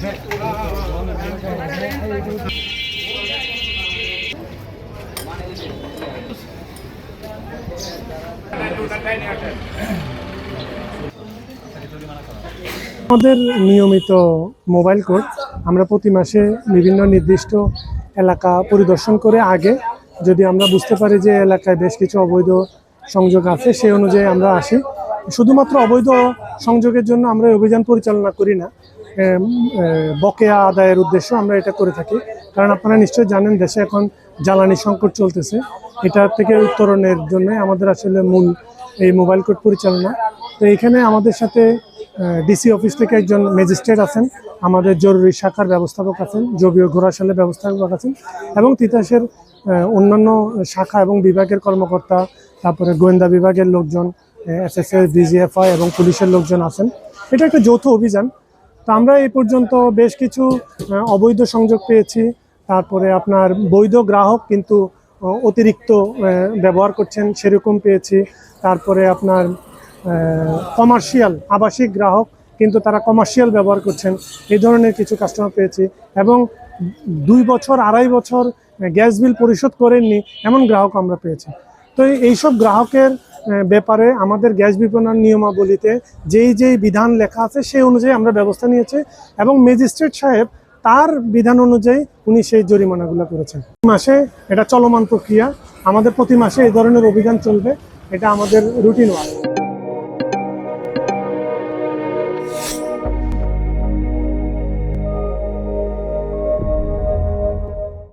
আমাদের নিয়মিত mobile court আমরা প্রতি মাসে বিভিন্ন নির্দিষ্ট এলাকা পরিদর্শন করে আগে যদি আমরা বুঝতে পারি যে এলাকায় বেশ কিছু অবৈধ সংযোগ আছে সেই অনুযায়ী আমরা আসি। শুধুমাত্র অবৈধ সংযোগের জন্য আমরা অভিযান পরিচালনা করি না, বকেয়া আদায়ের উদ্দেশ্য আমরা এটা করে থাকি। কারণ আপনারা নিশ্চয়ই জানেন দেশে এখন জ্বালানি সংকট চলতেছে, এটার থেকে উত্তরণের জন্য আমাদের আসলে মূল এই মোবাইল কোর্ট পরিচালনা। তো এখানে আমাদের সাথে ডিসি অফিস থেকে একজন ম্যাজিস্ট্রেট আছেন, আমাদের জরুরি শাখার ব্যবস্থাপক আছেন, জবিও ঘোড়াশালের ব্যবস্থাপক আছেন এবং তিতাসের অন্যান্য শাখা এবং বিভাগের কর্মকর্তা, তারপরে গোয়েন্দা বিভাগের লোকজন, এসএসএফ, বিজিএফআই এবং পুলিশের লোকজন আছেন। এটা একটা যৌথ অভিযান। তো আমরা এই পর্যন্ত বেশ কিছু অবৈধ সংযোগ পেয়েছি, তারপরে আপনার বৈধ গ্রাহক কিন্তু অতিরিক্ত ব্যবহার করছেন সেরকম পেয়েছি, তারপরে আপনার কমার্শিয়াল আবাসিক গ্রাহক কিন্তু তারা কমার্শিয়াল ব্যবহার করছেন এই ধরনের কিছু কাস্টমার পেয়েছি, এবং 2 বছর 2.5 বছর গ্যাস বিল পরিশোধ করেননি এমন গ্রাহক আমরা পেয়েছি। তো এইসব গ্রাহকের ব্যাপারে আমাদের গ্যাস বিপণন নিয়মাবলীতে যেই বিধান লেখা আছে সেই অনুযায়ী আমরা ব্যবস্থা নিয়েছি এবং ম্যাজিস্ট্রেট সাহেব তার বিধান অনুযায়ী উনি সেই জরিমানাগুলো করেছেন। মাসে এটা চলমান প্রক্রিয়া, আমাদের প্রতি মাসে এই ধরনের অভিযান চলবে, এটা আমাদের রুটিন ওয়ার্ক।